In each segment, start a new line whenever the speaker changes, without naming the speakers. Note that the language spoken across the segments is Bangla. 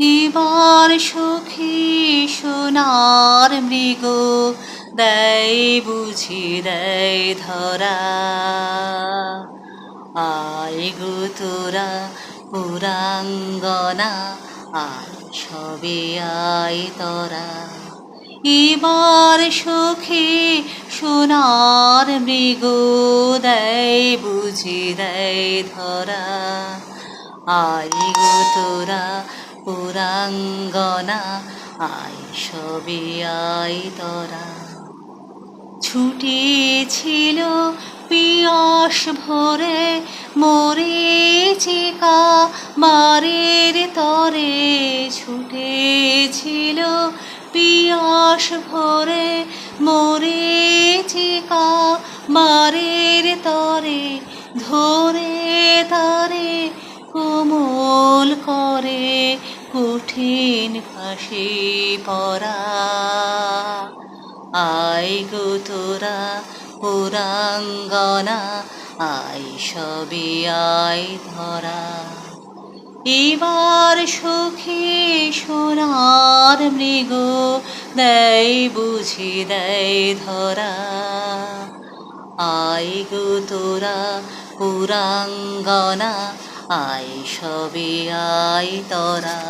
এবার সখী সোনার মৃগ দেয় বুঝি দেয় ধরা। আয় গো তোরা পুরাঙ্গনা, আয় সবে আয় তোরা। এবার সখী সোনার মৃগ দেয় বুঝি দেয় ধরা। আয় গো তোরা পুরাঙ্গনা, আয় সবে আয় তোরা। ছুটেছিল পিয়াস ভরে মরীচিকা মারের তরে। ছুটেছিল পিয়াস ভরে মরীচিকা মারের তরে। ধরে তারে কোমল করে কঠিন ফাঁসি পরা। আয় গো তোরা পুরাঙ্গনা, আয় সবে আয় ধরা। এবার সখী সোনার মৃগ দেয় বুঝি দেয় ধরা। আয় গো তোরা পুরাঙ্গনা, আয় সবে আয় তোরা।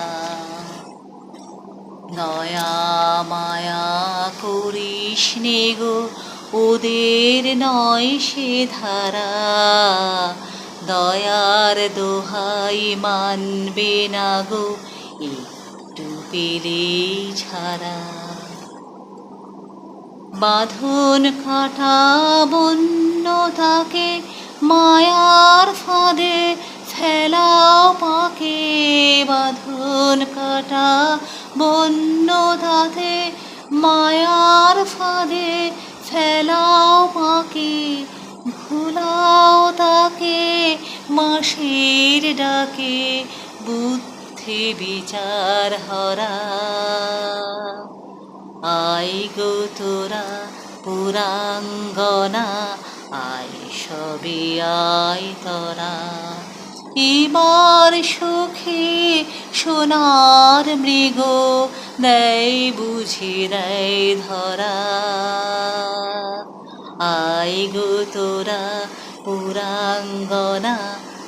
দয়া মায়া করিস নে গো, ওদের নয় সে ধারা। দয়ার দোহাই মানবে না গো, একটু পেলেই ছাড়া। বাঁধন কাটা বন্য তাকে মায়ার ফাঁদে ফেলাও পাকে। বাঁধন কাটা বন্য তাতে মায়ার ফাঁদে ফেলাও পাকে। ভুলাও তাকে মাসির ডাকে, বুদ্ধি বিচার হরা। আয় গো তোরা পুরাঙ্গনা, আয় সবে আয় তোরা। এবার সখী সোনার মৃগ দেয় বুঝি দেয় ধরা। আয় গো তোরা পুরাঙ্গনা,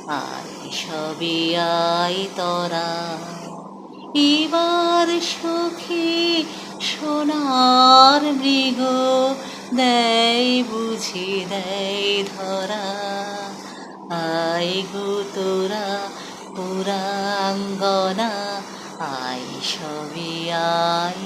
আয় সবে আয় তোরা। এবার সখী সোনার মৃগ দেয় বুঝি দেয় ধরা। আয় গো তোরা পুরাঙ্গনা, আয় সবে আয়।